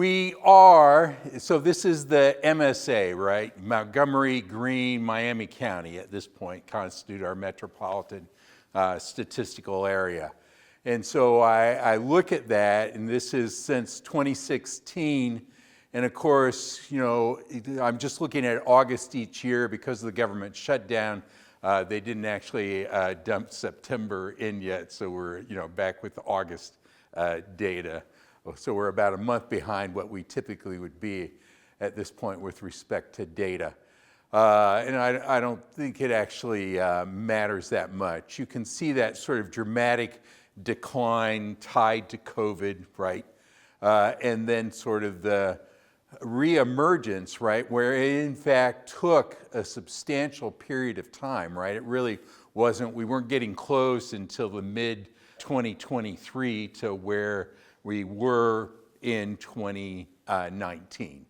We are, so this is the MSA, right? Montgomery, Greene, Miami County at this point constitute our metropolitan statistical area. And so I look at that, and this is since 2016. And of course, you know, I'm just looking at August each year because of the government shutdown. They didn't actually dump September in yet, so we're, you know, back with the August data. So we're about a month behind what we typically would be at this point with respect to data. And I don't think it actually matters that much. You can see that sort of dramatic decline tied to COVID, right? And then sort of the reemergence, right, where it in fact took a substantial period of time, right? It really wasn't, we weren't getting close until the mid-2023 to where we were in 2019.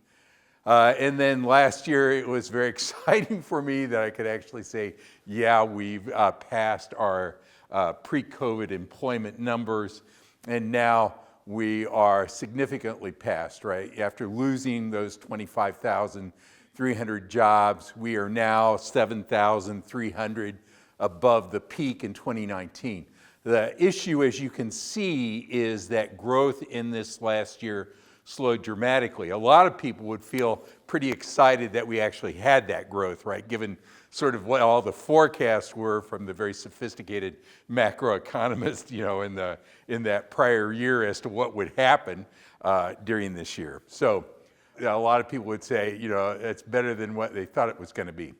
And then last year, it was very exciting for me that I could actually say, yeah, we've passed our pre-COVID employment numbers, and now we are significantly past, right? After losing those 25,300 jobs, we are now 7,300 above the peak in 2019. The issue, as you can see, is that growth in this last year slowed dramatically. A lot of people would feel pretty excited that we actually had that growth, right? Given sort of what all the forecasts were from the very sophisticated macroeconomists, you know, in that prior year as to what would happen during this year. So you know, a lot of people would say, you know, it's better than what they thought it was going to be.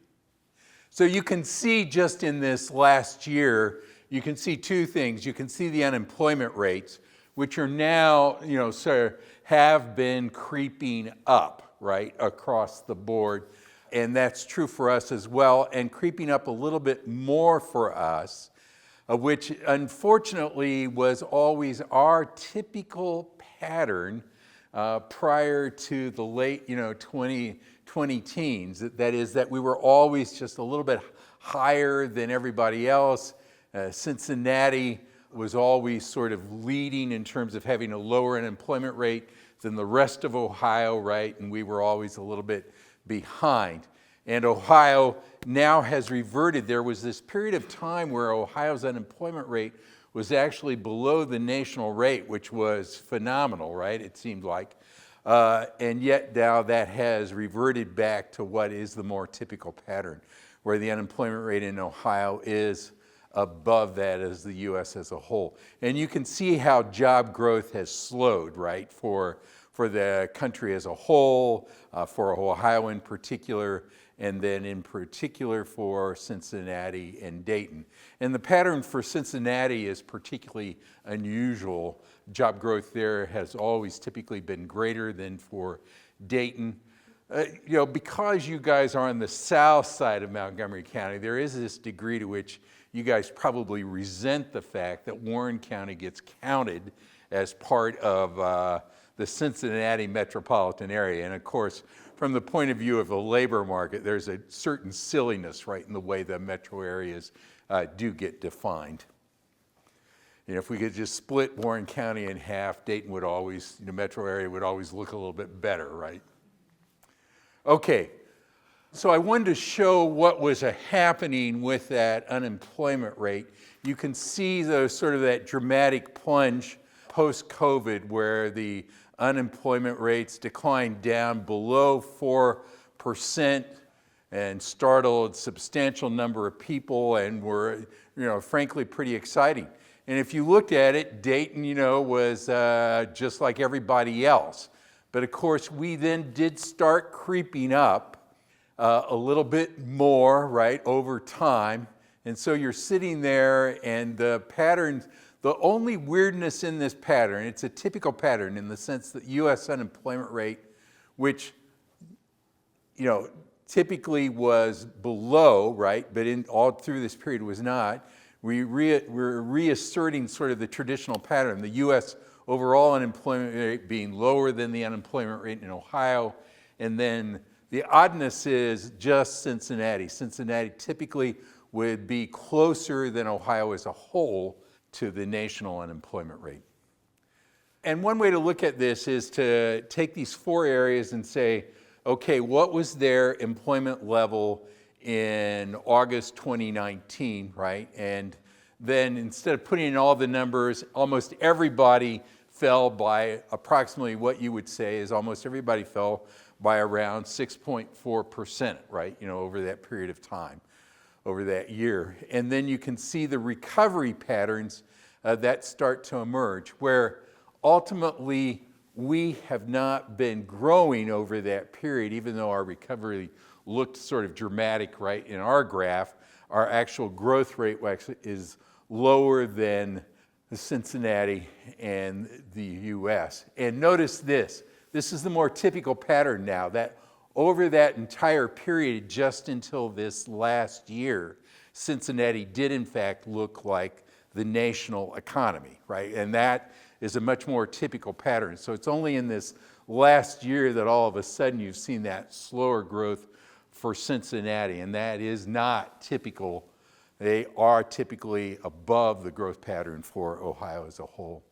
So you can see just in this last year, you can see two things. You can see the unemployment rates, which are now, you know, sort of have been creeping up, right, across the board. And that's true for us as well, and creeping up a little bit more for us, which unfortunately was always our typical pattern prior to the late, you know, 20 teens. That is that we were always just a little bit higher than everybody else. Cincinnati was always sort of leading in terms of having a lower unemployment rate than the rest of Ohio, right? And we were always a little bit behind. And Ohio now has reverted. There was this period of time where Ohio's unemployment rate was actually below the national rate, which was phenomenal, right? It seemed like. And yet now that has reverted back to what is the more typical pattern, where the unemployment rate in Ohio is above that as the U.S. as a whole. And you can see how job growth has slowed, right, for the country as a whole, for Ohio in particular, and then in particular for Cincinnati and Dayton. And the pattern for Cincinnati is particularly unusual. Job growth there has always typically been greater than for Dayton. You know, because you guys are on the south side of Montgomery County, there is this degree to which you guys probably resent the fact that Warren County gets counted as part of the Cincinnati metropolitan area. And of course, from the point of view of the labor market, there's a certain silliness, right, in the way the metro areas do get defined. You know, if we could just split Warren County in half, Dayton would always, the metro area would always look a little bit better, right? Okay. So I wanted to show what was happening with that unemployment rate. You can see sort of that dramatic plunge post-COVID where the unemployment rates declined down below 4% and startled a substantial number of people and were, you know, frankly pretty exciting. And if you looked at it, Dayton, you know, was just like everybody else. But of course, we then did start creeping up a little bit more, right, over time. And so you're sitting there and the patterns, the only weirdness in this pattern, it's a typical pattern in the sense that U.S. unemployment rate, which, you know, typically was below, right, but in all through this period was not. We're reasserting sort of the traditional pattern, the U.S. overall unemployment rate being lower than the unemployment rate in Ohio, and then the oddness is just Cincinnati. Cincinnati typically would be closer than Ohio as a whole to the national unemployment rate. And one way to look at this is to take these four areas and say, okay, what was their employment level in August 2019, right? And then instead of putting in all the numbers, almost everybody fell by approximately what you would say is almost everybody fell by around 6.4%, right? Over that period of time, over that year. And then you can see the recovery patterns that start to emerge, where ultimately we have not been growing over that period, even though our recovery looked sort of dramatic, right? In our graph, our actual growth rate is lower than Cincinnati and the US. And notice this is the more typical pattern now, that over that entire period, just until this last year, Cincinnati did in fact look like the national economy, right? And that is a much more typical pattern. So it's only in this last year that all of a sudden you've seen that slower growth for Cincinnati, and that is not typical. They are typically above the growth pattern for Ohio as a whole.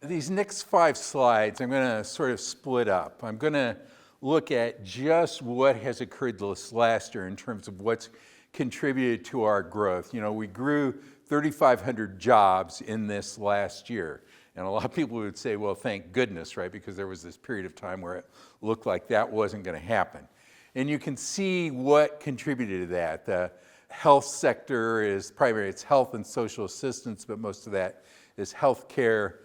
These next 5 slides, I'm going to sort of split up. I'm going to look at just what has occurred this last year in terms of what's contributed to our growth. We grew 3,500 jobs in this last year. And a lot of people would say, well, thank goodness, right? Because there was this period of time where it looked like that wasn't going to happen. And you can see what contributed to that. The health sector is primary. It's health and social assistance, but most of that is health care.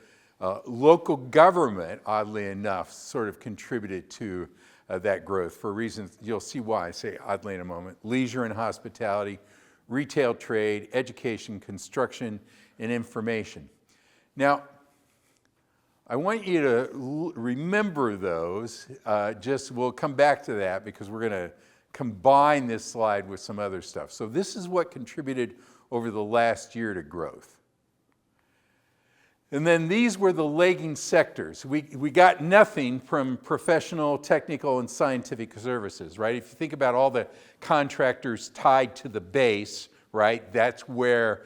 Local government, oddly enough, sort of contributed to that growth for reasons, you'll see why I say oddly in a moment. Leisure and hospitality, retail trade, education, construction, and information. Now, I want you to remember those. We'll come back to that because we're going to combine this slide with some other stuff. So this is what contributed over the last year to growth. And then these were the lagging sectors. We got nothing from professional, technical, and scientific services, right? If you think about all the contractors tied to the base, right, that's where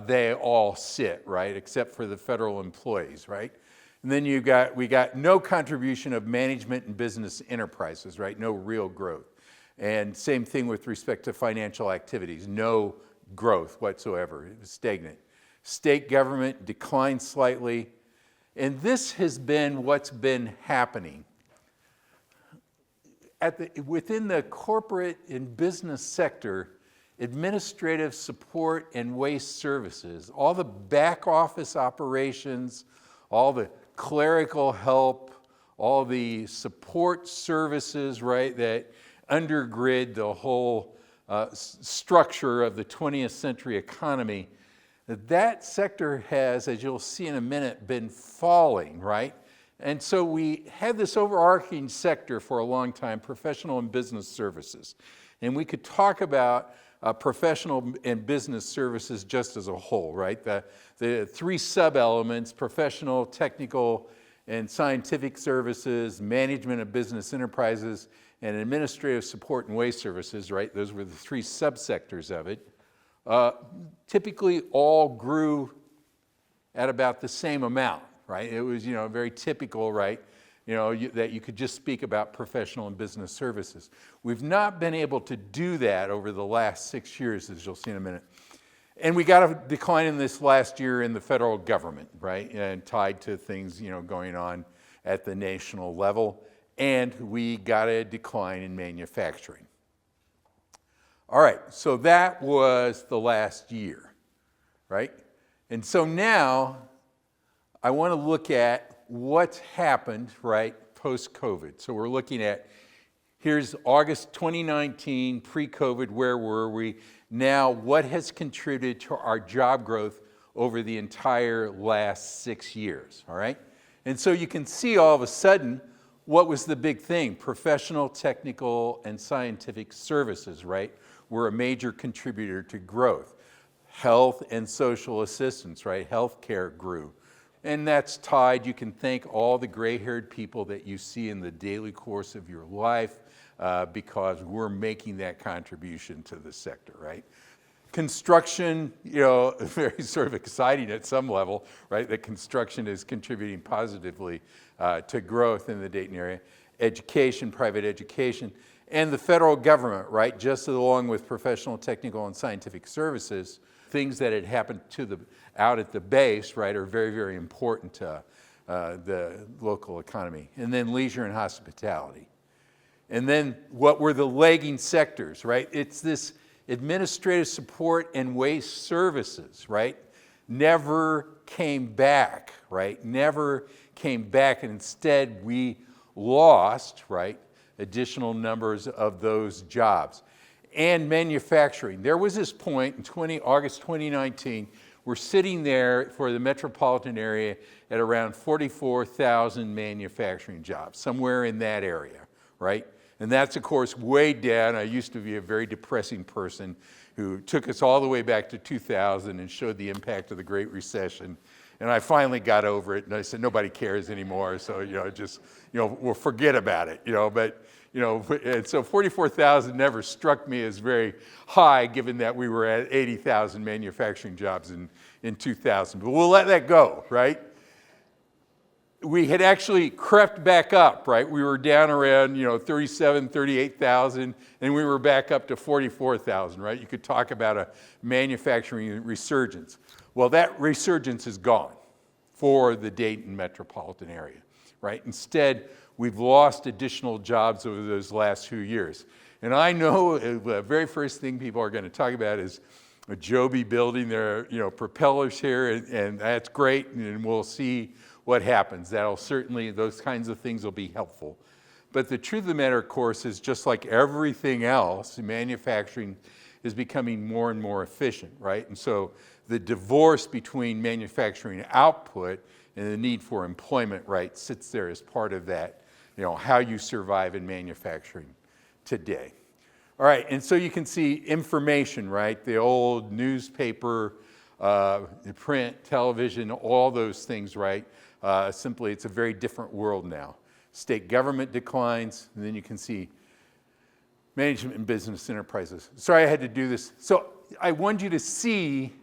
they all sit, right, except for the federal employees, right? And then we got no contribution of management and business enterprises, right? No real growth. And same thing with respect to financial activities, no growth whatsoever. It was stagnant. State government declined slightly. And this has been what's been happening. Within the corporate and business sector, administrative support and waste services, all the back office operations, all the clerical help, all the support services, right, that undergird the whole structure of the 20th century economy, that sector has, as you'll see in a minute, been falling, right? And so we had this overarching sector for a long time, professional and business services. And we could talk about professional and business services just as a whole, right? The 3 sub-elements, professional, technical, and scientific services, management of business enterprises, and administrative support and waste services, right? Those were the 3 subsectors of it. Typically all grew at about the same amount, right? It was, very typical, right? That you could just speak about professional and business services. We've not been able to do that over the last 6 years, as you'll see in a minute. And we got a decline in this last year in the federal government, right? And tied to things, going on at the national level. And we got a decline in manufacturing. All right, so that was the last year, right? And so now I want to look at what's happened, right, post-COVID. So we're looking at, here's August 2019, pre-COVID, where were we? Now, what has contributed to our job growth over the entire last 6 years, all right? And so you can see all of a sudden, what was the big thing? Professional, technical, and scientific services, right, were a major contributor to growth. Health and social assistance, right? Healthcare grew. And that's tied, you can thank all the gray-haired people that you see in the daily course of your life because we're making that contribution to the sector, right? Construction, very sort of exciting at some level, right? That construction is contributing positively to growth in the Dayton area. Education, private education, and the federal government, right? Just along with professional, technical, and scientific services, things that had happened out at the base, right, are very, very important to the local economy. And then leisure and hospitality. And then what were the lagging sectors, right? It's this administrative support and waste services, right? Never came back, right? Never came back, and instead we lost, right, additional numbers of those jobs. And manufacturing. There was this point in August 2019, we're sitting there for the metropolitan area at around 44,000 manufacturing jobs, somewhere in that area, right? And that's, of course, way down. I used to be a very depressing person who took us all the way back to 2000 and showed the impact of the Great Recession. And I finally got over it, and I said, nobody cares anymore, so, we'll forget about it, and so 44,000 never struck me as very high, given that we were at 80,000 manufacturing jobs in 2000. But we'll let that go, right? We had actually crept back up, right? We were down around, 37, 38,000, and we were back up to 44,000, right? You could talk about a manufacturing resurgence. Well, that resurgence is gone for the Dayton metropolitan area, right? Instead, we've lost additional jobs over those last few years. And I know the very first thing people are going to talk about is Joby building their, propellers here, and that's great, and we'll see what happens. Those kinds of things will be helpful. But the truth of the matter, of course, is just like everything else, manufacturing is becoming more and more efficient, right? And so the divorce between manufacturing output and the need for employment, right, sits there as part of that, how you survive in manufacturing today. All right, and so you can see information, right? The old newspaper, the print, television, all those things, right? Simply, it's a very different world now. State government declines, and then you can see management and business enterprises. Sorry I had to do this. So I want you to see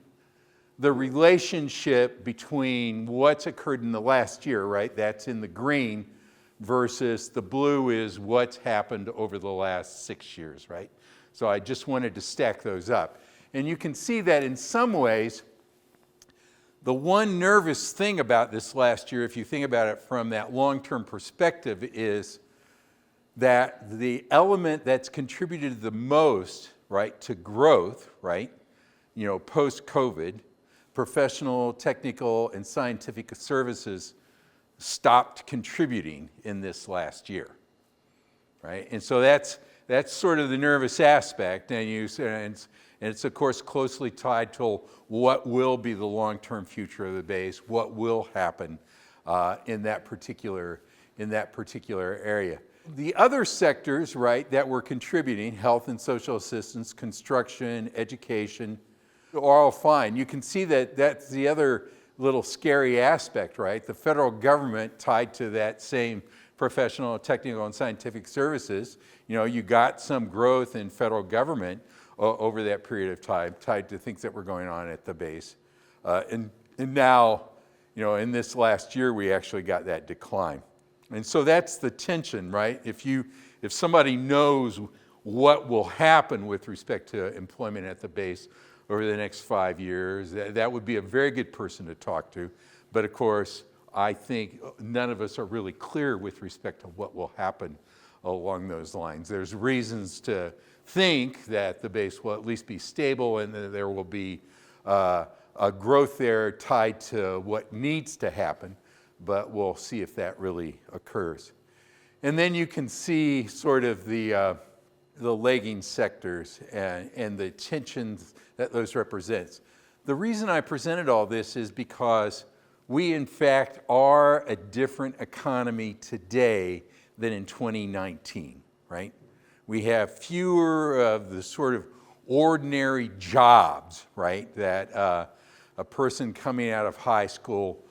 the relationship between what's occurred in the last year, right? That's in the green, versus the blue is what's happened over the last 6 years, right? So I just wanted to stack those up. And you can see that in some ways, the one nervous thing about this last year, if you think about it from that long-term perspective, is that the element that's contributed the most, right, to growth, right, post-COVID, professional, technical, and scientific services stopped contributing in this last year, right? And so that's sort of the nervous aspect, and it's of course closely tied to what will be the long-term future of the base, what will happen in that particular area. The other sectors, right, that were contributing, health and social assistance, construction, education, are all fine. You can see that that's the other little scary aspect, right? The federal government tied to that same professional, technical, and scientific services. You got some growth in federal government over that period of time tied to things that were going on at the base. And now, in this last year, we actually got that decline. And so that's the tension, right? If somebody knows what will happen with respect to employment at the base over the next 5 years, that would be a very good person to talk to. But of course, I think none of us are really clear with respect to what will happen along those lines. There's reasons to think that the base will at least be stable and that there will be a growth there tied to what needs to happen, but we'll see if that really occurs. And then you can see sort of the lagging sectors and the tensions that those represents. The reason I presented all this is because we, in fact, are a different economy today than in 2019, right? We have fewer of the sort of ordinary jobs, right, that a person coming out of high school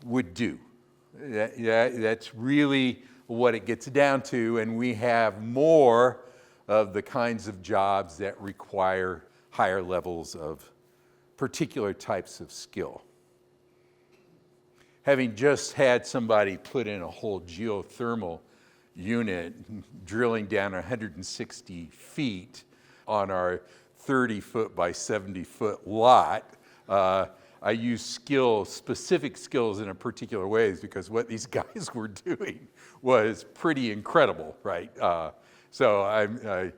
would do. That's really what it gets down to, and we have more of the kinds of jobs that require higher levels of particular types of skill. Having just had somebody put in a whole geothermal unit drilling down 160 feet on our 30-foot by 70-foot lot, I use specific skills in a particular ways because what these guys were doing was pretty incredible, right? So I'm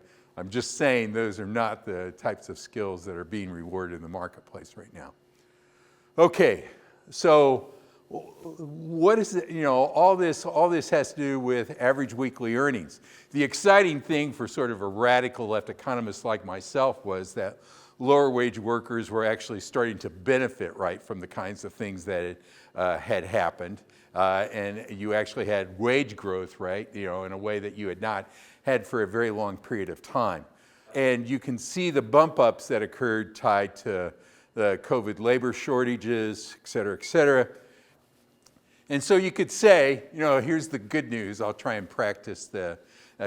just saying those are not the types of skills that are being rewarded in the marketplace right now. Okay, so what is it, all this has to do with average weekly earnings. The exciting thing for sort of a radical left economist like myself was that lower wage workers were actually starting to benefit, right, from the kinds of things that had happened. And you actually had wage growth, right, in a way that you had not had for a very long period of time. And you can see the bump ups that occurred tied to the COVID labor shortages, et cetera, et cetera. And so you could say, here's the good news. I'll try and practice the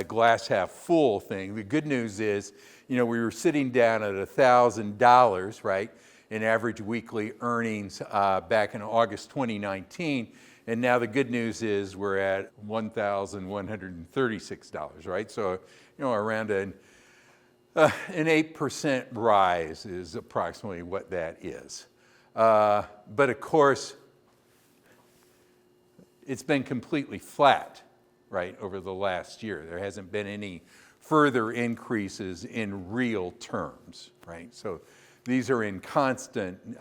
glass half full thing. The good news is, we were sitting down at $1,000, right, in average weekly earnings back in August 2019. And now the good news is we're at $1,136, right? So, around an 8% rise is approximately what that is. But of course, it's been completely flat, right, over the last year. There hasn't been any further increases in real terms, right? So these are in constant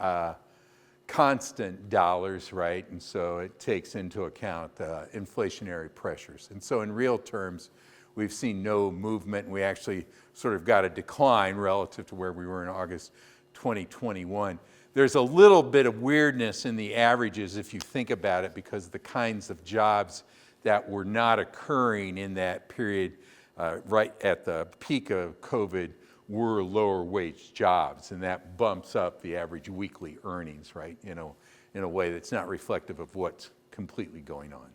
dollars, right? And so it takes into account inflationary pressures. And so in real terms, we've seen no movement. We actually sort of got a decline relative to where we were in August 2021. There's a little bit of weirdness in the averages if you think about it, because the kinds of jobs that were not occurring in that period right at the peak of COVID were lower wage jobs, and that bumps up the average weekly earnings, right, in a way that's not reflective of what's completely going on.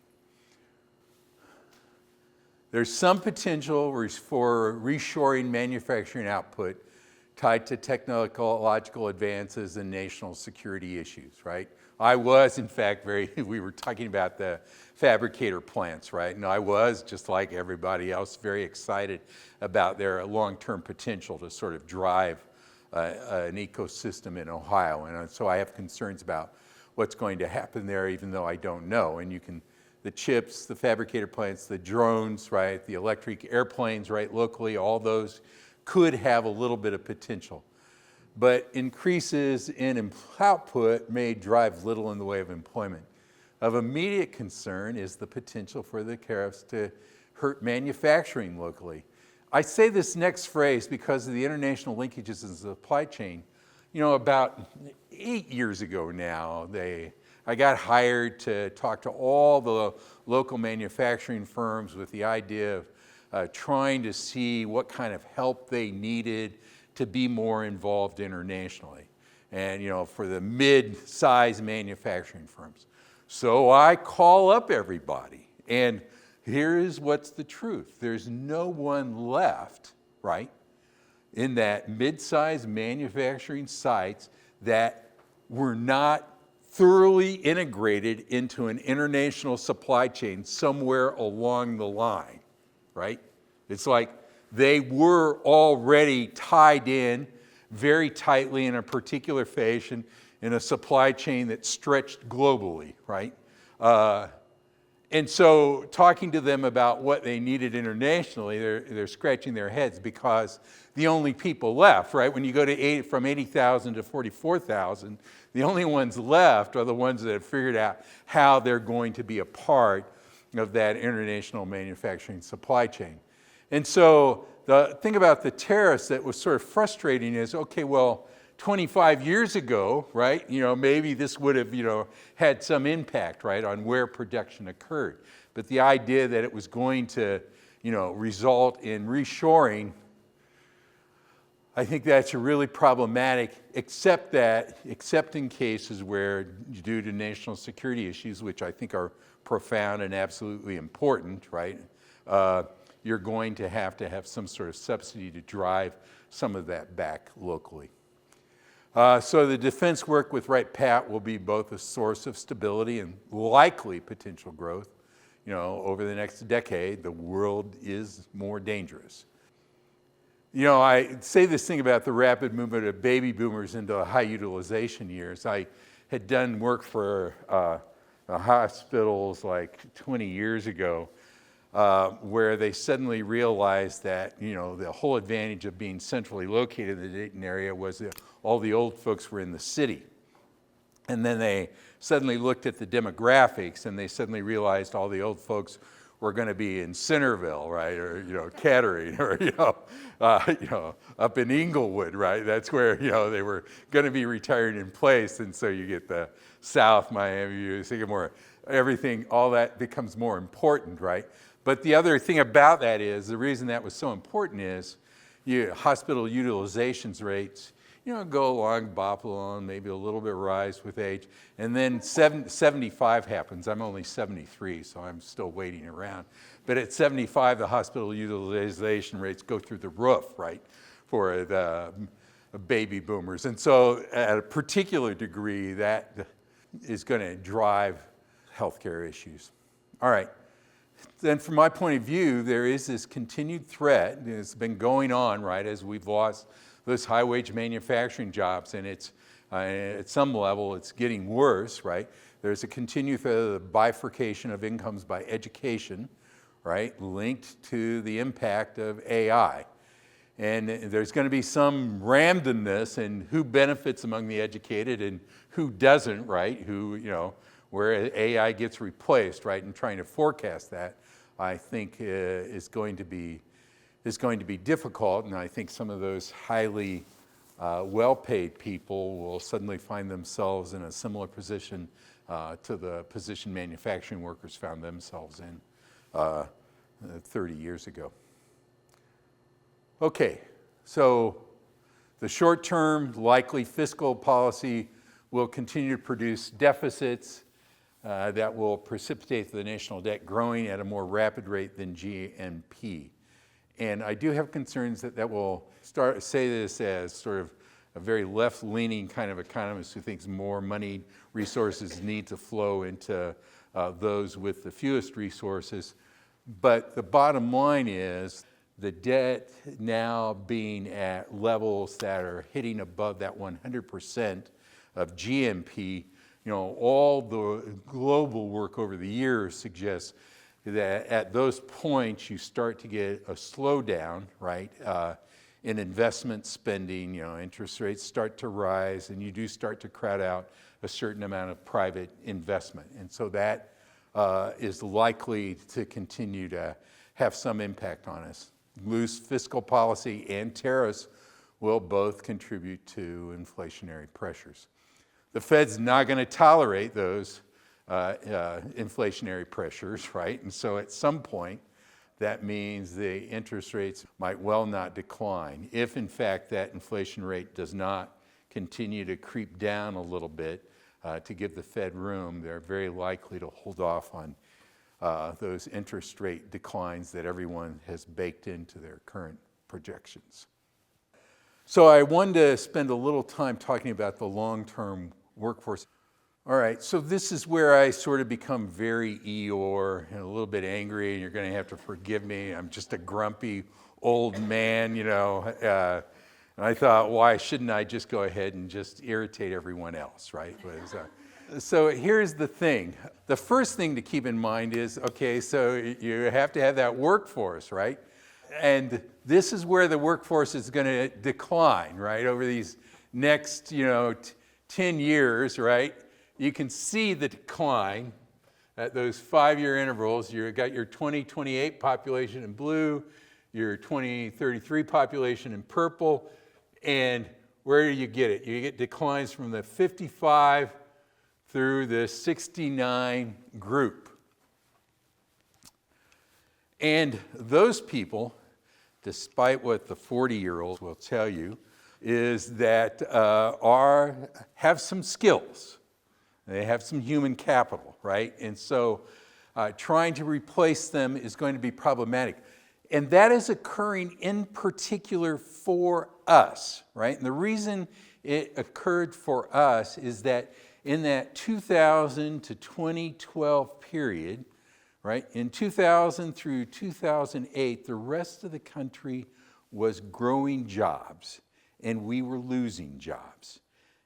There's some potential for reshoring manufacturing output tied to technological advances and national security issues, right? I was, in fact, we were talking about the fabricator plants, right? And I was, just like everybody else, very excited about their long-term potential to sort of drive an ecosystem in Ohio. And so I have concerns about what's going to happen there, even though I don't know. And the chips, the fabricator plants, the drones, right? The electric airplanes, right? Locally, all those could have a little bit of potential. But increases in output may drive little in the way of employment. Of immediate concern is the potential for the tariffs to hurt manufacturing locally. I say this next phrase because of the international linkages in the supply chain. About 8 years ago now, I got hired to talk to all the local manufacturing firms with the idea of trying to see what kind of help they needed to be more involved internationally, and for the mid-size manufacturing firms. So I call up everybody, and here's what's the truth. There's no one left, right, in that mid-size manufacturing sites that were not thoroughly integrated into an international supply chain somewhere along the line, right? It's like they were already tied in very tightly in a particular fashion in a supply chain that stretched globally, right? And so talking to them about what they needed internationally, they're scratching their heads because the only people left, right? When you go to from 80,000 to 44,000, the only ones left are the ones that have figured out how they're going to be a part of that international manufacturing supply chain. And so the thing about the tariffs that was sort of frustrating is, okay, well, 25 years ago, right, maybe this would have, had some impact, right, on where production occurred. But the idea that it was going to, result in reshoring, I think that's really problematic, except in cases where, due to national security issues, which I think are profound and absolutely important, right, you're going to have some sort of subsidy to drive some of that back locally. So the defense work with Wright-Patt will be both a source of stability and likely potential growth. You know, over the next decade, the world is more dangerous. You know, I say this thing about the rapid movement of baby boomers into high utilization years. I had done work for hospitals like 20 years ago where they suddenly realized that, you know, the whole advantage of being centrally located in the Dayton area was that all the old folks were in the city. And then they suddenly looked at the demographics and they suddenly realized all the old folks were going to be in Centerville, right, or, you know, Kettering, or, up in Inglewood, right? That's where, you know, they were going to be retired in place. And so you get the South Miami, Sycamore, everything, all that becomes more important, right? But the other thing about that is, the reason that was so important is hospital utilizations rates, you know, go along, bop along, maybe a little bit rise with age, and then 75 happens. I'm only 73, so I'm still waiting around. But at 75, the hospital utilization rates go through the roof, right, for the baby boomers. And so at a particular degree, that is going to drive healthcare issues. All right. Then from my point of view, there is this continued threat that's been going on, right, as we've lost those high-wage manufacturing jobs, and it's at some level it's getting worse, right? There's a continued bifurcation of incomes by education, right, linked to the impact of AI. And there's going to be some randomness in who benefits among the educated and who doesn't, right? Who, you know, where AI gets replaced, right? And trying to forecast that, I think, is going to be difficult. And I think some of those highly well-paid people will suddenly find themselves in a similar position to the position manufacturing workers found themselves in 30 years ago. Okay, so the short-term likely fiscal policy will continue to produce deficits that will precipitate the national debt growing at a more rapid rate than GNP. And I do have concerns that will say this as sort of a very left-leaning kind of economist who thinks more money resources need to flow into those with the fewest resources. But the bottom line is the debt now being at levels that are hitting above that 100% of GNP, you know, all the global work over the years suggests that at those points you start to get a slowdown, right, in investment spending. You know, interest rates start to rise, and you do start to crowd out a certain amount of private investment. And so that is likely to continue to have some impact on us. Loose fiscal policy and tariffs will both contribute to inflationary pressures. The Fed's not going to tolerate those inflationary pressures, right? And so at some point, that means the interest rates might well not decline. If, in fact, that inflation rate does not continue to creep down a little bit to give the Fed room, they're very likely to hold off on those interest rate declines that everyone has baked into their current projections. So I wanted to spend a little time talking about the long-term workforce. All right, so this is where I sort of become very Eeyore and a little bit angry, and you're going to have to forgive me. I'm just a grumpy old man, you know. And I thought, why shouldn't I just go ahead and just irritate everyone else, right? So here's the thing. The first thing to keep in mind is, okay, so you have to have that workforce, right? And this is where the workforce is going to decline, right? Over these next, 10 years, right? You can see the decline at those 5-year intervals. You've got your 2028 population in blue, your 2033 population in purple, and where do you get it? You get declines from the 55 through the 69 group. And those people, despite what the 40-year-olds will tell you, is that have some skills. They have some human capital, right? And so trying to replace them is going to be problematic. And that is occurring in particular for us, right? And the reason it occurred for us is that in that 2000 to 2012 period, right, in 2000 through 2008, the rest of the country was growing jobs and we were losing jobs.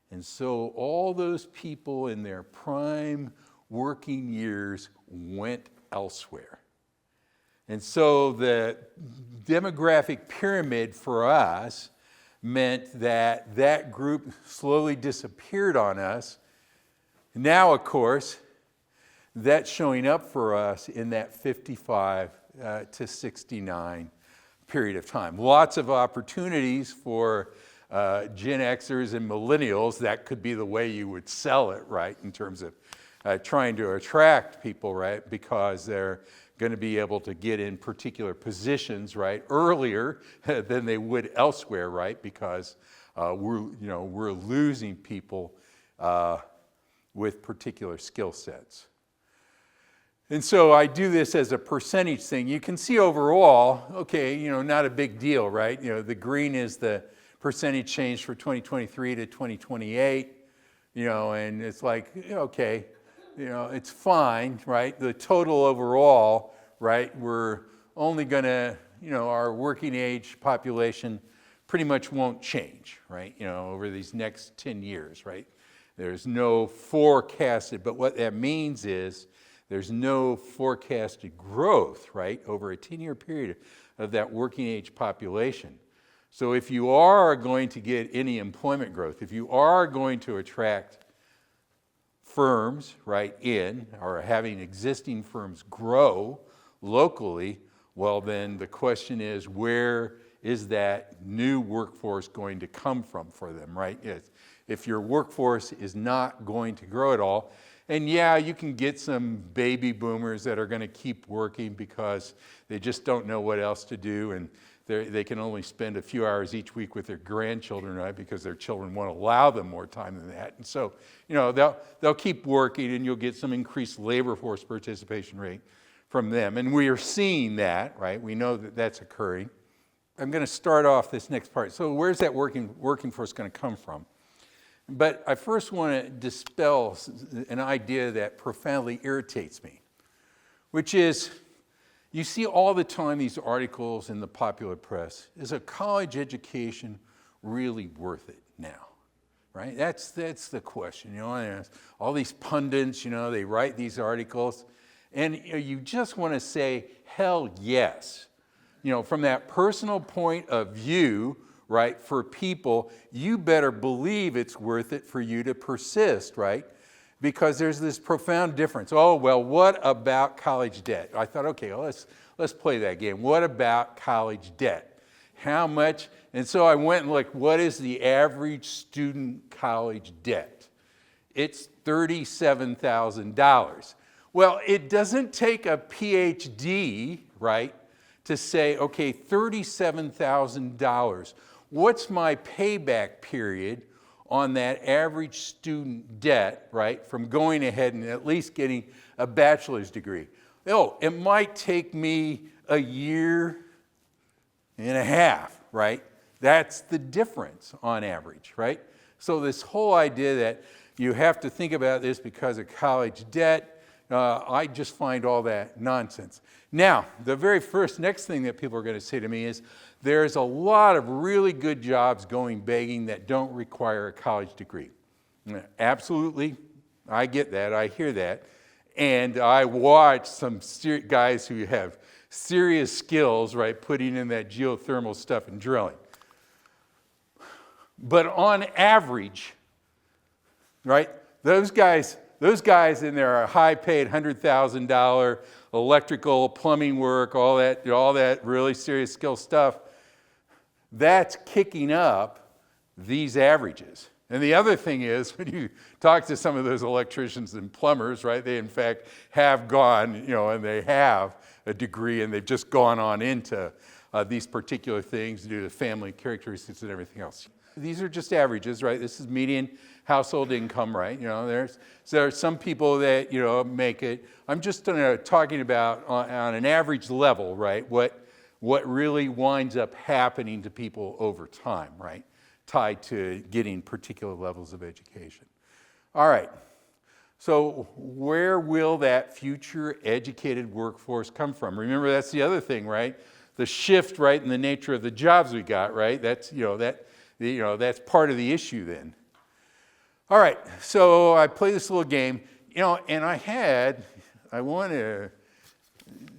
And so all those people in their prime working years went elsewhere. And so the demographic pyramid for us meant that that group slowly disappeared on us. Now, of course, that's showing up for us in that 55 to 69 period of time. Lots of opportunities for Gen Xers and millennials. That could be the way you would sell it, right, in terms of trying to attract people, right, because they're going to be able to get in particular positions, right, earlier than they would elsewhere, right, because we're losing people with particular skill sets. And so I do this as a percentage thing. You can see overall, okay, not a big deal, right? The green is the percentage change for 2023 to 2028, and it's like, okay, it's fine, right? The total overall, right, we're only gonna, our working age population pretty much won't change, right? Over these next 10 years, right? There's no forecasted, but what that means is there's no forecasted growth, right, over a 10-year period of that working age population. So if you are going to get any employment growth, if you are going to attract firms, right, or having existing firms grow locally, well, then the question is, where is that new workforce going to come from for them, right? If your workforce is not going to grow at all, and yeah, you can get some baby boomers that are going to keep working because they just don't know what else to do, and they can only spend a few hours each week with their grandchildren, right? Because their children won't allow them more time than that. And so, they'll keep working, and you'll get some increased labor force participation rate from them. And we are seeing that, right? We know that that's occurring. I'm going to start off this next part. So where's that working force going to come from? But I first want to dispel an idea that profoundly irritates me, which is, you see all the time these articles in the popular press. Is a college education really worth it now? Right? That's the question. All these pundits, they write these articles, and you just want to say, hell yes. From that personal point of view, right, for people, you better believe it's worth it for you to persist, right? Because there's this profound difference. Oh, well, what about college debt? I thought, okay, well, let's play that game. What about college debt? How much? And so I went and looked, what is the average student college debt? It's $37,000. Well, it doesn't take a Ph.D., right, to say, okay, $37,000. What's my payback period on that average student debt, right, from going ahead and at least getting a bachelor's degree? Oh, it might take me a year and a half, right? That's the difference on average, right? So this whole idea that you have to think about this because of college debt, I just find all that nonsense. Now, the very next thing that people are going to say to me is, there's a lot of really good jobs going begging that don't require a college degree. Absolutely, I get that, I hear that. And I watch some guys who have serious skills, right, putting in that geothermal stuff and drilling. But on average, right, those guys in there are high-paid $100,000 electrical, plumbing work, all that really serious skill stuff. That's kicking up these averages. And the other thing is, when you talk to some of those electricians and plumbers, right, they in fact have gone, and they have a degree, and they've just gone on into these particular things due to family characteristics and everything else. These are just averages, right? This is median household income, right? There are some people that, make it. I'm just talking about on an average level, right? What what really winds up happening to people over time, right? Tied to getting particular levels of education. All right, so where will that future educated workforce come from? Remember, that's the other thing, right? The shift, right, in the nature of the jobs we got, right? That's, that's part of the issue then. All right, so I play this little game, and I want to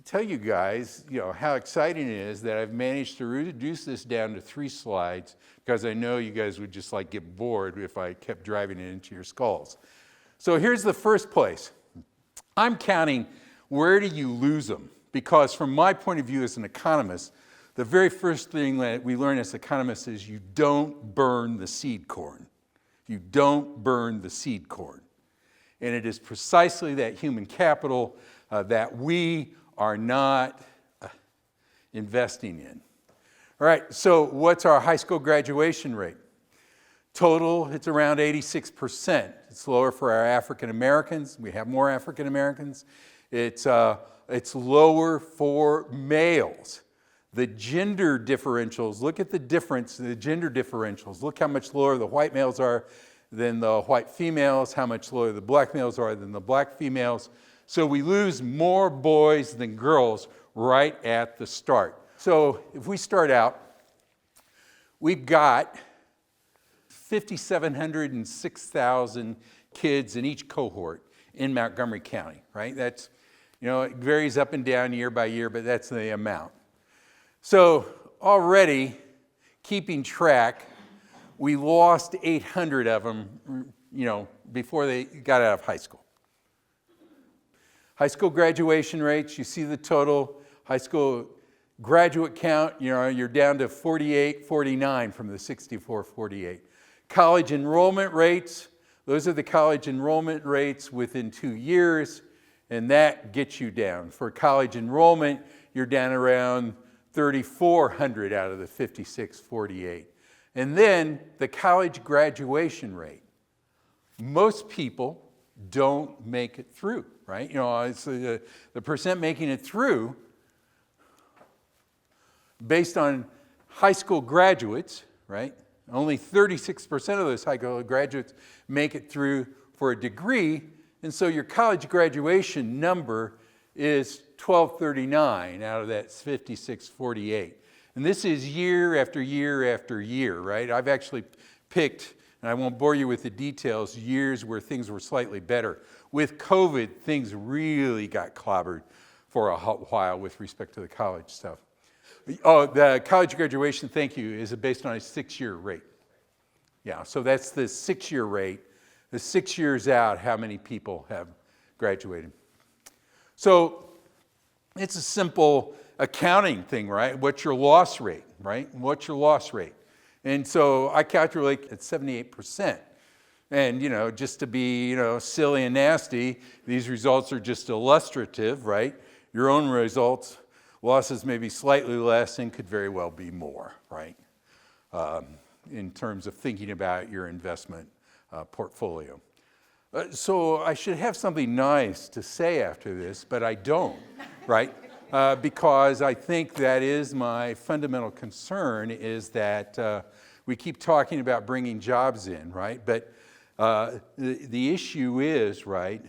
tell you guys, how exciting it is that I've managed to reduce this down to 3 slides, because I know you guys would just get bored if I kept driving it into your skulls. So here's the first place. I'm counting where do you lose them, because from my point of view as an economist, the very first thing that we learn as economists is you don't burn the seed corn. You don't burn the seed corn. And it is precisely that human capital that we are not investing in. All right, so what's our high school graduation rate? Total, it's around 86%. It's lower for our African Americans. We have more African Americans. It's lower for males. The gender differentials, look at the difference in the gender differentials. Look how much lower the white males are than the white females, how much lower the black males are than the black females. So we lose more boys than girls right at the start. So if we start out, we've got 5,700 and 6,000 kids in each cohort in Montgomery County, right? That's, it varies up and down year by year, but that's the amount. So already, keeping track, we lost 800 of them, before they got out of high school. High school graduation rates, you see the total. High school graduate count, you're down to 48, 49 from the 64, 48. College enrollment rates, those are the college enrollment rates within 2 years, and that gets you down. For college enrollment, you're down around 3,400 out of the 5648. And then the college graduation rate. Most people don't make it through, right? It's the percent making it through based on high school graduates, right? Only 36% of those high school graduates make it through for a degree, and so your college graduation number is 1239 out of that 5648. And this is year after year after year, right? I've actually picked, and I won't bore you with the details, years where things were slightly better. With COVID, things really got clobbered for a while with respect to the college stuff. Oh, the college graduation, thank you, is based on a 6-year rate. Yeah, so that's the 6-year rate. The 6 years out, how many people have graduated. So it's a simple accounting thing, right? What's your loss rate, right? What's your loss rate? And so I calculate at 78%. And, just to be, silly and nasty, these results are just illustrative, right? Your own results, losses may be slightly less and could very well be more, right? In terms of thinking about your investment portfolio. So I should have something nice to say after this, but I don't, right? Because I think that is my fundamental concern, is that we keep talking about bringing jobs in, right? But the issue is, right,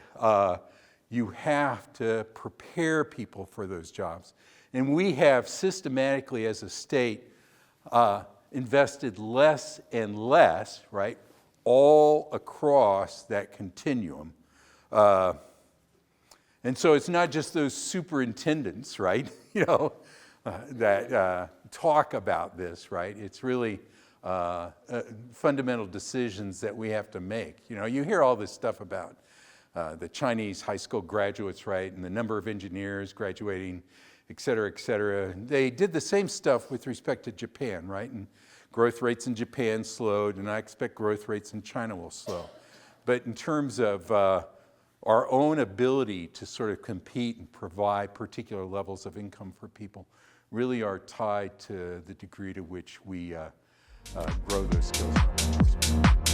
you have to prepare people for those jobs. And we have systematically as a state invested less and less, right, all across that continuum. And so it's not just those superintendents, right, that talk about this, right? It's really fundamental decisions that we have to make. You hear all this stuff about the Chinese high school graduates, right, and the number of engineers graduating, et cetera, et cetera. They did the same stuff with respect to Japan, right? And growth rates in Japan slowed, and I expect growth rates in China will slow. But in terms of our own ability to sort of compete and provide particular levels of income for people really are tied to the degree to which we grow those skills.